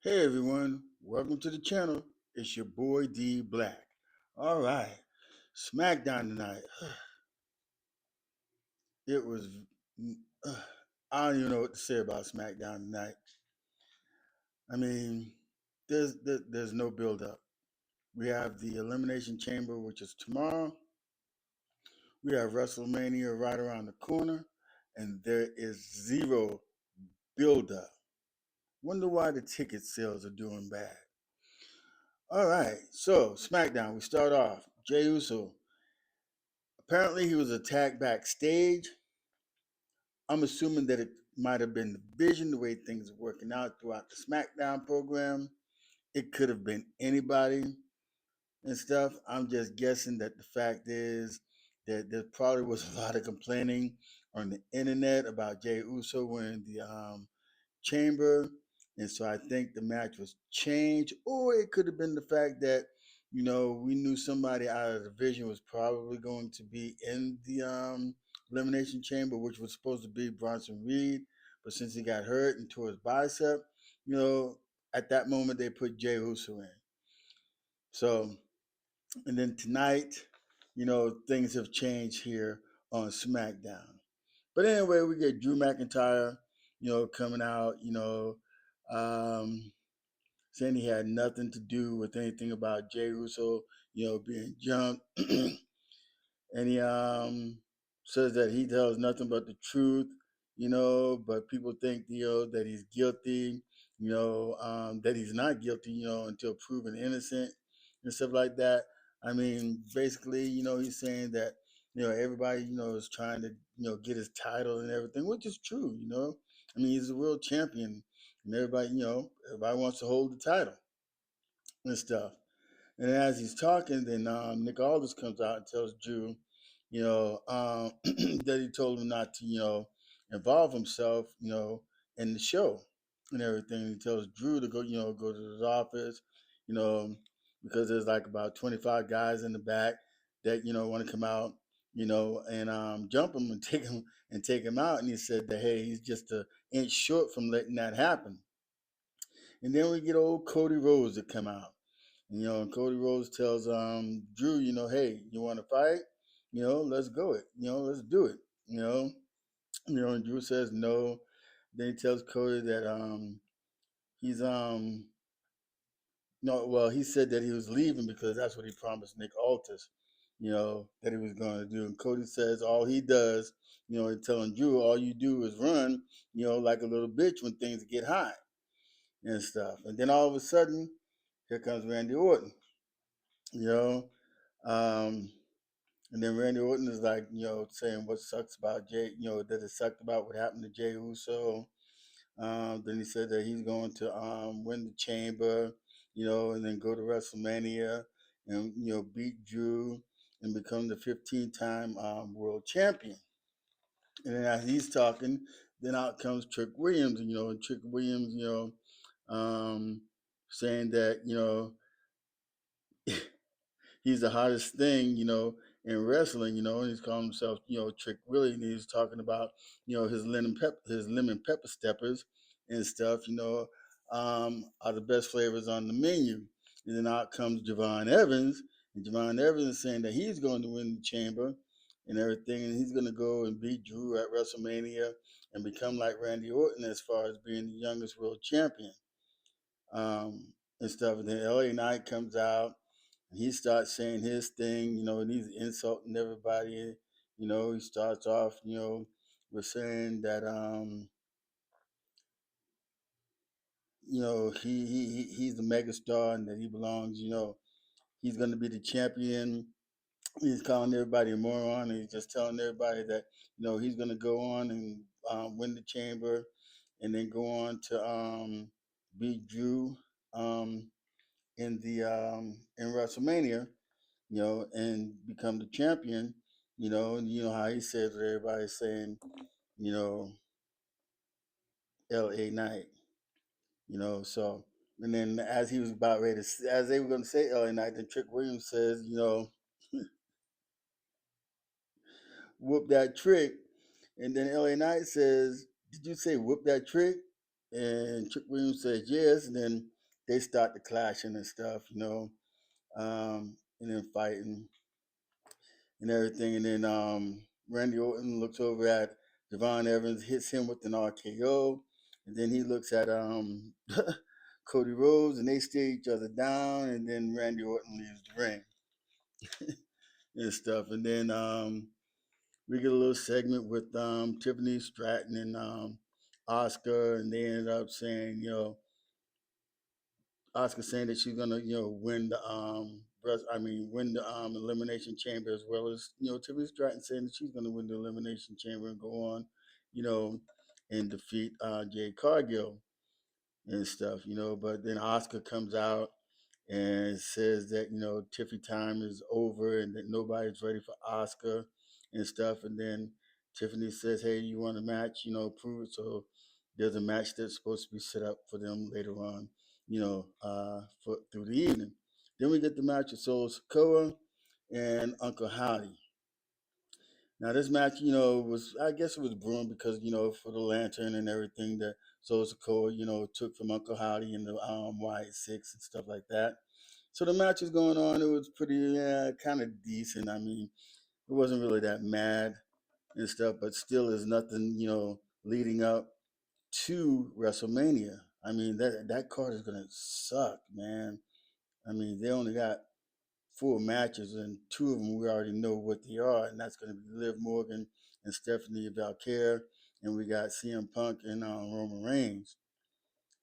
Hey everyone, welcome to the channel. It's your boy D Black. All right, SmackDown tonight. It was. I don't even know what to say about SmackDown tonight. I mean, there's no build up. We have the Elimination Chamber, which is tomorrow. We have WrestleMania right around the corner, and there is zero build up. Wonder why the ticket sales are doing bad. All right, so SmackDown. We start off. Jey Uso. Apparently, he was attacked backstage. I'm assuming that it might have been the vision, the way things are working out throughout the SmackDown program. It could have been anybody and stuff. I'm just guessing that the fact is that there probably was a lot of complaining on the internet about Jey Uso winning the chamber. And so I think the match was changed, or it could have been the fact that, we knew somebody out of the division was probably going to be in the elimination chamber, which was supposed to be Bronson Reed. But since he got hurt and tore his bicep, at that moment they put Jey Uso in. So, and then tonight, things have changed here on SmackDown. But anyway, we get Drew McIntyre, coming out, um, saying he had nothing to do with anything about Jey Uso, being jumped. And he says that he tells nothing but the truth, but people think, that he's guilty, that he's not guilty, until proven innocent and stuff like that. I mean, basically, he's saying that, everybody, is trying to, get his title and everything, which is true, I mean, he's a world champion and everybody, everybody wants to hold the title and stuff. And as he's talking, then Nick Aldis comes out and tells Drew, that he told him not to, involve himself, in the show and everything. He tells Drew to go, go to his office, you know, because there's like about 25 guys in the back that, want to come out, and jump him and take him out. And he said that, hey, he's just an inch short from letting that happen. And then we get old Cody Rhodes to come out. And Cody Rhodes tells Drew, hey, you want to fight? Let's go it. Let's do it. And Drew says no. Then he tells Cody that he's no, well, he said that he was leaving because that's what he promised Nick Aldis, that he was going to do. And Cody says all he does, and telling Drew, all you do is run, like a little bitch when things get hot and stuff. And then all of a sudden, here comes Randy Orton, you know. Um, and then Randy Orton is like, saying what sucks about Jay, that it sucked about what happened to Jey Uso. Then he said that he's going to win the chamber, and then go to WrestleMania and, beat Drew and become the 15-time world champion. And then as he's talking, then out comes Trick Williams, and Trick Williams, saying that, he's the hottest thing, in wrestling, and he's calling himself, Trick Willie, and he's talking about, his lemon pepper steppers and stuff, are the best flavors on the menu. And then out comes Javon Evans, and Javon Evans is saying that he's going to win the chamber and everything, and he's going to go and beat Drew at WrestleMania and become like Randy Orton as far as being the youngest world champion, and stuff. And then LA Knight comes out and he starts saying his thing, and he's insulting everybody. He starts off, with saying that, he's the megastar and that he belongs, he's going to be the champion. He's calling everybody a moron, and he's just telling everybody that, he's going to go on and win the chamber and then go on to beat Drew in WrestleMania, and become the champion, and you know how he says what everybody's saying, you know, LA Knight, so and then as he was about ready to, as they were going to say LA Knight, then Trick Williams says, whoop that trick. And then LA Knight says, did you say whoop that trick? And Trick Williams says yes, and then they start the clashing and stuff, and then fighting and everything. And then Randy Orton looks over at Devon Evans, hits him with an RKO, and then he looks at Cody Rhodes, and they stare each other down. And then Randy Orton leaves the ring and stuff. And then we get a little segment with Tiffany Stratton and Oscar, and they ended up saying, Oscar saying that she's gonna, win the win the elimination chamber, as well as Tiffany Stratton saying that she's gonna win the elimination chamber and go on, you know, and defeat Jade Cargill and stuff, But then Oscar comes out and says that Tiffy time is over and that nobody's ready for Oscar and stuff. And then Tiffany says, "Hey, you want a match? Prove it." So there's a match that's supposed to be set up for them later on, for through the evening. Then we get the match with Solo Sokoa and Uncle Howdy. Now this match, was, I guess it was brewing because for the lantern and everything that Solo Sokoa, took from Uncle Howdy and the Wyatt Six and stuff like that. So the match was going on. It was pretty kind of decent. I mean, it wasn't really that mad and stuff, but still, is nothing leading up to WrestleMania. I mean, that card is gonna suck, man. I mean, they only got 4 matches, and 2 of them we already know what they are, and that's gonna be Liv Morgan and Stephanie Valkyrie, and we got CM Punk and Roman Reigns,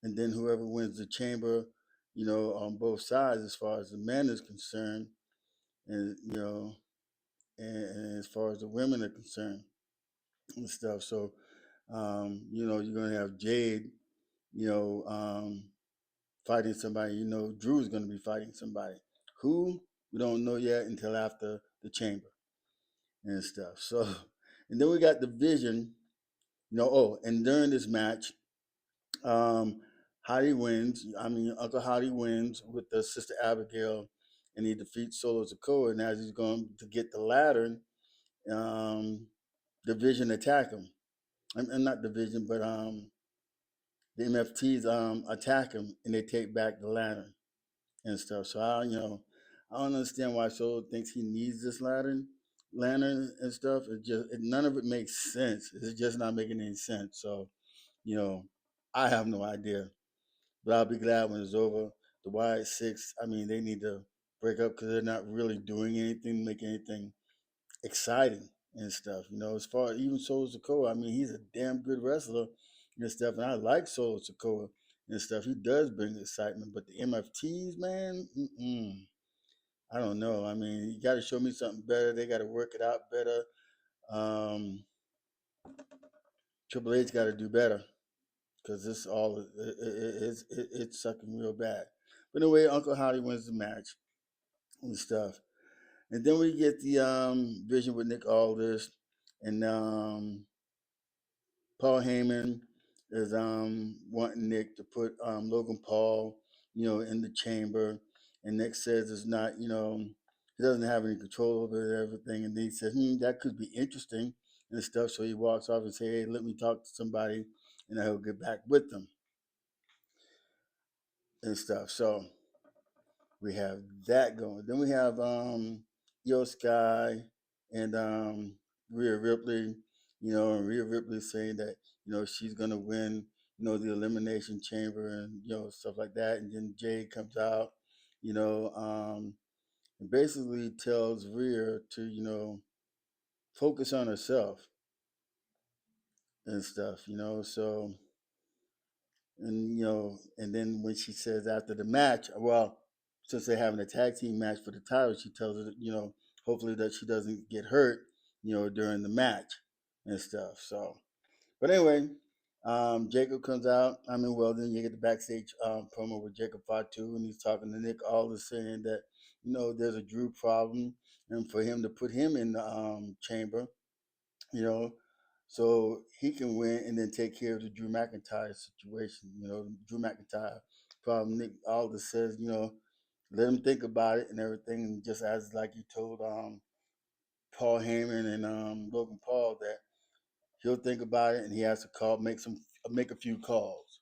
and then whoever wins the chamber, on both sides as far as the men is concerned, and and as far as the women are concerned and stuff. So, you're gonna have Jade, you know, um, fighting somebody. Drew's gonna be fighting somebody. Who we don't know yet until after the chamber and stuff. So, and then we got the Vision. Oh, and during this match, Um, Hottie wins. I mean, Uncle Hottie wins with the Sister Abigail, and he defeats Solo Sokoa. And as he's going to get the ladder, um, the Vision attack him. And not the Vision, but the MFTs attack him, and they take back the ladder and stuff. So I don't understand why Solo thinks he needs this lantern and stuff. None of it makes sense. It's just not making any sense. So you know, I have no idea. But I'll be glad when it's over. The Wyatt Six, I mean, they need to break up because they're not really doing anything to make anything exciting and stuff. As far as even Solo Sokoa, I mean, he's a damn good wrestler and stuff, and I like Solo Sokoa and stuff. He does bring excitement, but the MFTs, man, I don't know. I mean, you got to show me something better. They got to work it out better. Um, Triple H got to do better because this all it's sucking real bad. But anyway, Uncle Howdy wins the match and stuff, and then we get the Vision with Nick Aldis and Paul Heyman is wanting Nick to put Logan Paul, in the chamber, and Nick says it's not, he doesn't have any control over everything, and then he says, that could be interesting and stuff. So he walks off and say, hey, let me talk to somebody, and I'll get back with them and stuff. So we have that going. Then we have Yo Sky and Rhea Ripley, and Rhea Ripley saying that, she's gonna win, the elimination chamber and stuff like that. And then Jay comes out, and basically tells Rhea to, focus on herself and stuff, So and then when she says after the match, well, since they're having a tag team match for the title, she tells her that, hopefully that she doesn't get hurt, during the match and stuff. So, but anyway, Jacob comes out. I mean, well, then you get the backstage promo with Jacob Fatu, and he's talking to Nick Aldis, saying that, there's a Drew problem, and for him to put him in the chamber, you know, so he can win and then take care of the Drew McIntyre situation. Drew McIntyre problem. Nick Aldis says, let him think about it and everything, and just as like he told Paul Heyman and Logan Paul that he'll think about it and he has to make a few calls.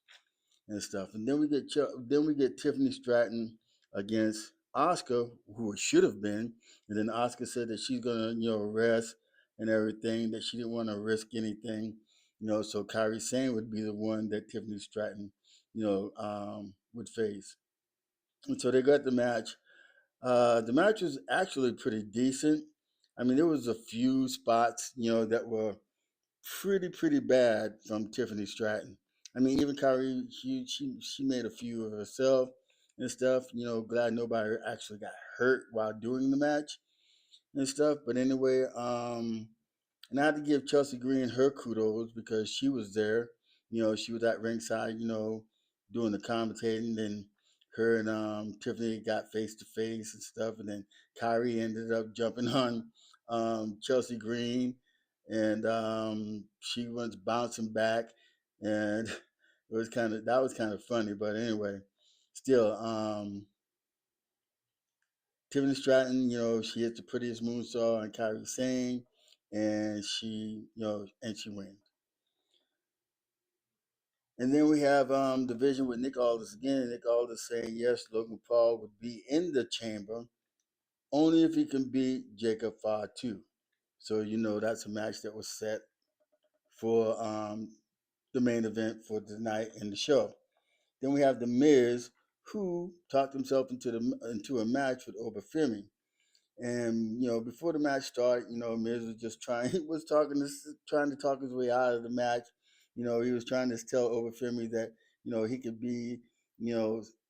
and stuff. And then we get Tiffany Stratton against Oscar, who it should have been. And then Oscar said that she's gonna rest and everything, that she didn't want to risk anything. So Kyrie Sane would be the one that Tiffany Stratton, would face. And so they got the match. The match was actually pretty decent. I mean, there was a few spots, that were pretty bad from Tiffany Stratton. I mean, even Kyrie, she made a few of herself and stuff. Glad nobody actually got hurt while doing the match and stuff. But anyway, and I had to give Chelsea Green her kudos because she was there. She was at ringside, doing the commentating. Then her and Tiffany got face to face and stuff. And then Kyrie ended up jumping on Chelsea Green, and she was bouncing back, and that was kind of funny. But anyway, still, Tiffany Stratton, she hits the prettiest moonsault on Kyrie Sane, and she wins. And then we have division with Nick Aldis again. Nick Aldis saying yes, Logan Paul would be in the chamber only if he can beat Jacob Fatu. So that's a match that was set for the main event for tonight in the show. Then we have the Miz, who talked himself into a match with Obafemi. And before the match started, Miz was just trying to talk his way out of the match. He was trying to tell Obafemi that he could be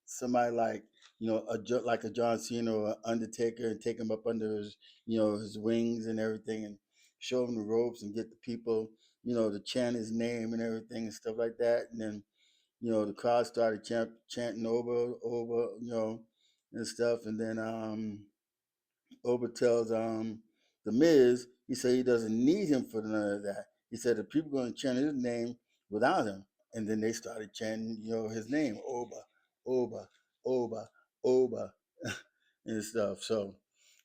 somebody like like a John Cena or Undertaker, and take him up under his wings and everything, and show him the ropes and get the people to chant his name and everything and stuff like that. And then the crowd started chanting over and stuff, and then Oba tells the Miz, he said he doesn't need him for none of that. He said the people are going to chant his name without him, and then they started chanting, his name, Oba, Oba, Oba, Oba, and stuff. So,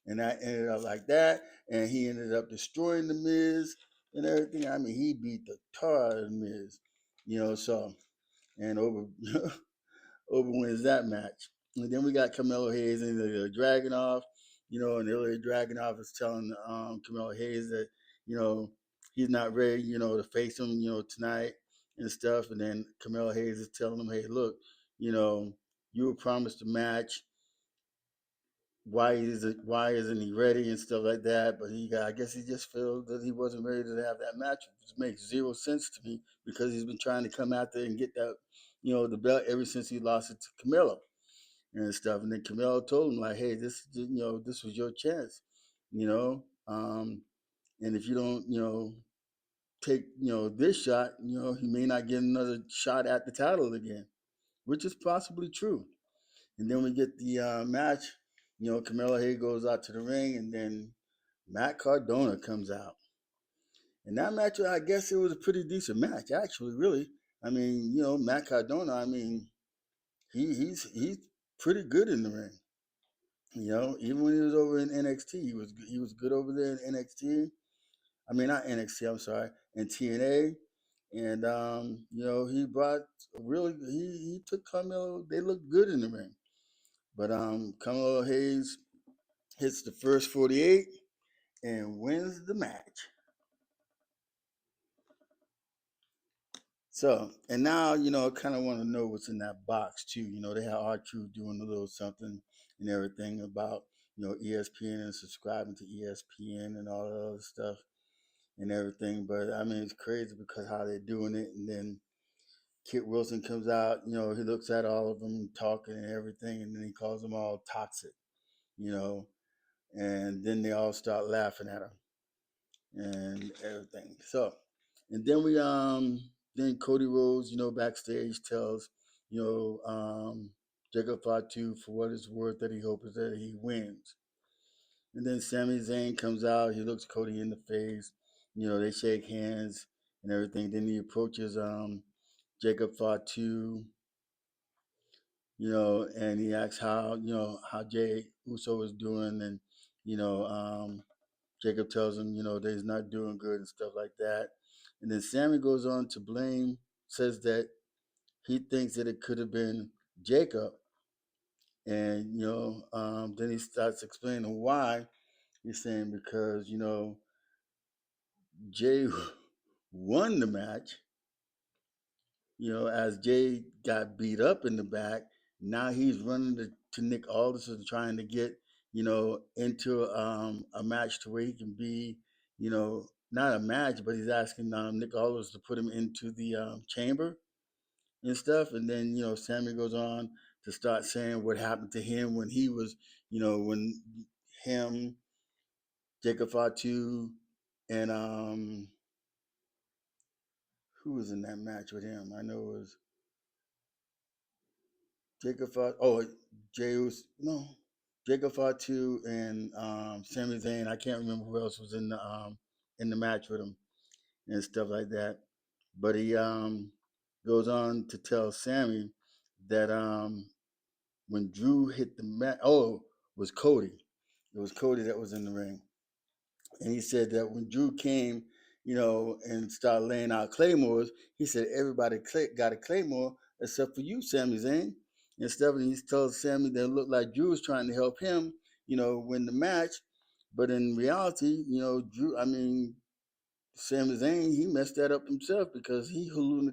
and that ended up like that, and he ended up destroying the Miz and everything. I mean, he beat the tar out of the Miz, So, and Oba Oba wins that match. And then we got Carmelo Hayes and the Dragunov, and Ilya Dragunov is telling Carmelo Hayes that, he's not ready, to face him, tonight and stuff. And then Carmelo Hayes is telling him, hey, look, you were promised a match. Why isn't he ready and stuff like that? But I guess he just feels that he wasn't ready to have that match, which makes zero sense to me because he's been trying to come out there and get that, the belt ever since he lost it to Camelo and stuff. And then Camelo told him like, hey, this was your chance, and if you don't, take, this shot, he may not get another shot at the title again, which is possibly true. And then we get the match. Camelo Hayes goes out to the ring, and then Matt Cardona comes out. And that match, I guess it was a pretty decent match, actually, really. I mean, Matt Cardona, I mean, he's pretty good in the ring. Even when he was over in NXT, he was good over there in NXT. I mean, not NXT, I'm sorry, in TNA. And he brought he took Carmelo. They looked good in the ring. But Carmelo Hayes hits the first 48 and wins the match. So, and now, I kind of want to know what's in that box too. They have R-Truth doing a little something and everything about, ESPN and subscribing to ESPN and all that other stuff and everything. But I mean, it's crazy because how they're doing it. And then Kit Wilson comes out, he looks at all of them talking and everything, and then he calls them all toxic, you know, and then they all start laughing at him and everything. So, and then Cody Rhodes, backstage tells, Jacob Fatu for what it's worth that he hopes that he wins. And then Sami Zayn comes out, he looks Cody in the face, they shake hands and everything. Then he approaches Jacob Fatu, and he asks how Jey Uso is doing, and Jacob tells him, that he's not doing good and stuff like that. And then Sammy goes on to says that he thinks that it could have been Jacob, and then he starts explaining why. He's saying because Jay won the match. As Jay got beat up in the back, now he's running to Nick Aldis and trying to get into a match to where he can be, not a match, but he's asking Nick Aldis to put him into the chamber and stuff. And then Sammy goes on to start saying what happened to him when he was, when him, Jacob Fatu, and who was in that match with him? I know it was Jacob Fatu. Oh, Jey Uso. No, Jacob Fatu and Sami Zayn. I can't remember who else was in the match with him and stuff like that. But he goes on to tell Sammy that when Drew hit the mat, oh, it was Cody. It was Cody that was in the ring, and he said that when Drew came, and started laying out claymores, he said everybody got a claymore except for you, Sami Zayn. And stuff. And he told Sammy that it looked like Drew was trying to help him, win the match. But in reality, Drew, I mean, Sami Zayn, he messed that up himself because um, he haluna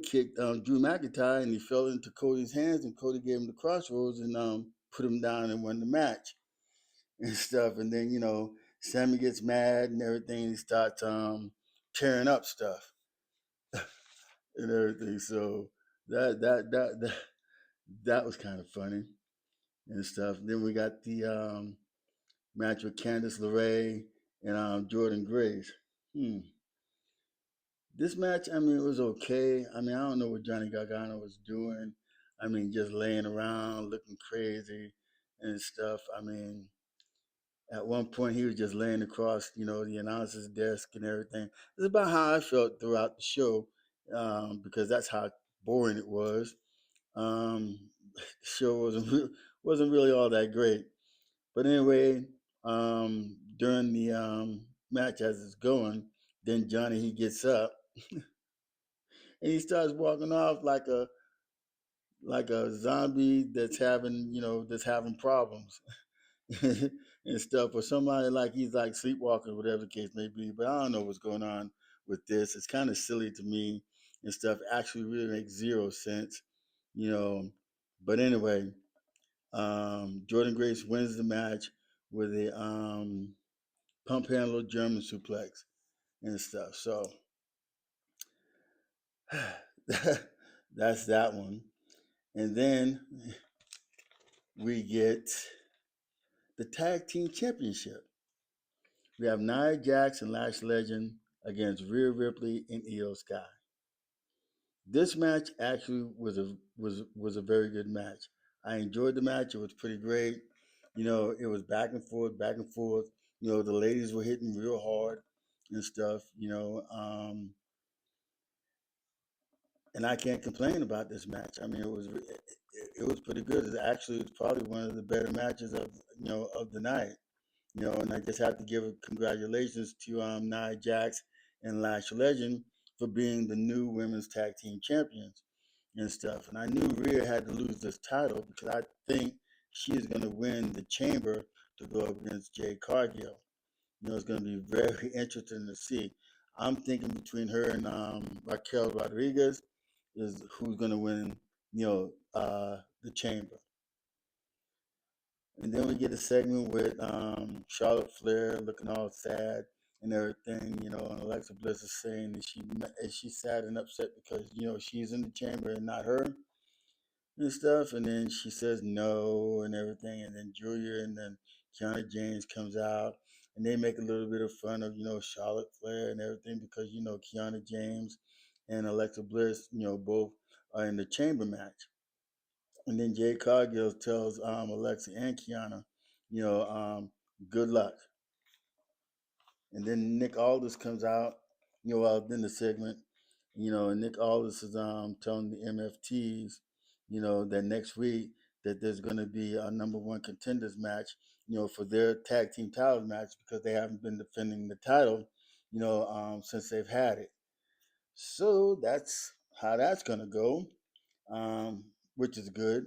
kicked Drew McIntyre, and he fell into Cody's hands, and Cody gave him the crossroads and put him down and won the match and stuff. And then Sammy gets mad and everything. He starts tearing up stuff and everything. So that that was kind of funny and stuff. Then we got the match with Candice LeRae and Jordan Grace. Hmm. This match, I mean, it was okay. I mean, I don't know what Johnny Gargano was doing. I mean, just laying around looking crazy and stuff. I mean, at one point he was just laying across, the announcer's desk and everything. It's about how I felt throughout the show, because that's how boring it was. The show wasn't really all that great. But anyway, during the match as it's going, then Johnny he gets up and he starts walking off like a zombie that's having problems and stuff, or somebody like he's like sleepwalking, whatever the case may be. But I don't know what's going on with this. It's kind of silly to me and stuff. Actually, really makes zero sense, you know. But anyway, Jordan Grace wins the match with a pump handle German suplex and stuff. So that's that one. And then we get the tag team championship. We have Nia Jax and Lash Legend against Rhea Ripley and Io Sky. This match actually was a very good match. I enjoyed the match. It was pretty great. It was back and forth, back and forth. The ladies were hitting real hard and stuff. And I can't complain about this match. I mean, it was pretty good. It actually was probably one of the better matches of the night. And I just have to give a congratulations to Nia Jax and Lash Legend for being the new women's tag team champions and stuff. And I knew Rhea had to lose this title because I think she is going to win the chamber to go up against Jade Cargill. It's going to be very interesting to see. I'm thinking between her and Raquel Rodriguez is who's going to win, the chamber. And then we get a segment with Charlotte Flair looking all sad and everything, and Alexa Bliss is saying that she's sad and upset because she's in the chamber and not her and stuff. And then she says no and everything. And then Julia and then Kiana James comes out and they make a little bit of fun of Charlotte Flair and everything because Kiana James and Alexa Bliss both are in the chamber match. And then Jay Cargill tells Alexa and Kiana, good luck. And then Nick Aldis comes out, in the segment, and Nick Aldis is telling the MFTs, that next week that there's going to be a number one contenders match, for their tag team title match because they haven't been defending the title, since they've had it. So that's how that's gonna go, which is good.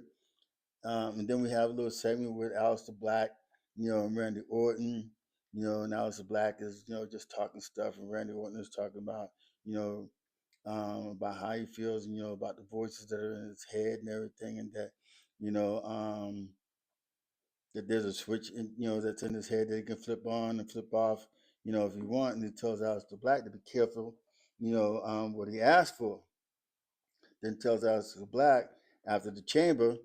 And then we have a little segment with Aleister Black, and Randy Orton. And Aleister Black is, just talking stuff, and Randy Orton is talking about, you know, about how he feels, and about the voices that are in his head and everything, and that, you know, that there's a switch, that's in his head that he can flip on and flip off, if he want. And he tells Aleister Black to be careful, what he asked for. Then tells Aleister Black after the chamber,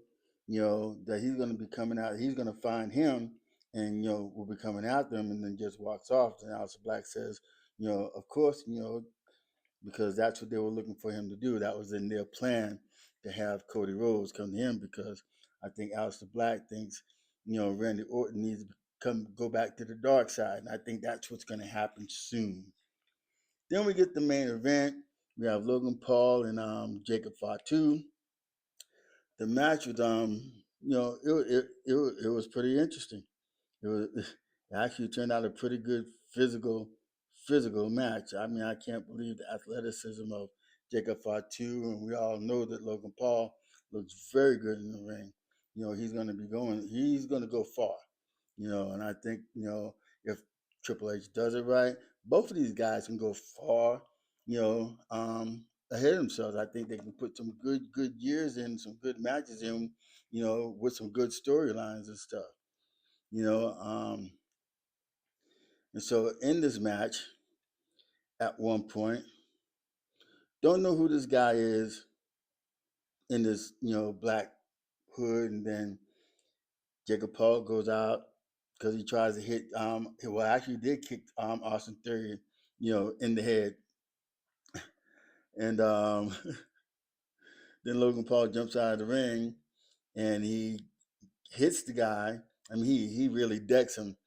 that he's going to be coming out. He's going to find him, and will be coming after him, and then just walks off. And Aleister Black says, of course, because that's what they were looking for him to do. That was in their plan to have Cody Rhodes come to him, because I think Aleister Black thinks, Randy Orton needs to go back to the dark side, and I think that's what's going to happen soon. Then we get the main event. We have Logan Paul and Jacob Fatu. The match was it was pretty interesting. It was it actually turned out a pretty good physical match. I mean, I can't believe the athleticism of Jacob Fatu, and we all know that Logan Paul looks very good in the ring. He's going to go far. And I think, if Triple H does it right, both of these guys can go far, ahead of themselves. I think they can put some good years in, some good matches in, with some good storylines and stuff. You know, um, and so in this match, at one point, don't know who this guy is in this, black hood, and then Jacob Paul goes out because he tries to hit. Well, actually, did kick Austin Theory, in the head, and then Logan Paul jumps out of the ring and he hits the guy. I mean, he really decks him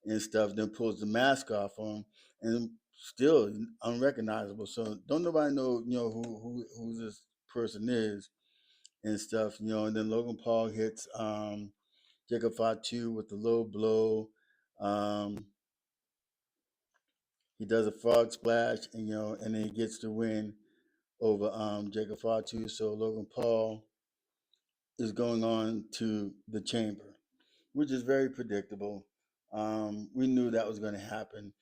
and stuff. Then pulls the mask off on him, and still unrecognizable. So don't nobody know, who this person is and stuff. And then Logan Paul hits Jacob Fatu with a low blow. Um, he does a frog splash, and and then he gets the win over Jacob Fatu. So Logan Paul is going on to the chamber, which is very predictable. We knew that was going to happen.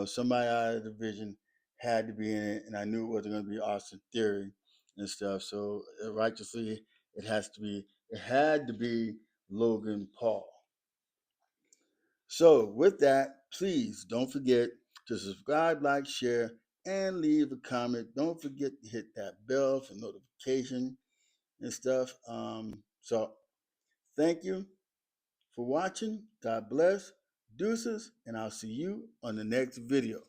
Somebody out of the division had to be in it, and I knew it wasn't going to be Austin Theory and stuff. So righteously, it had to be Logan Paul. So with that, please don't forget to subscribe, like, share, and leave a comment. Don't forget to hit that bell for notification and stuff. So thank you for watching. God bless. Deuces, and I'll see you on the next video.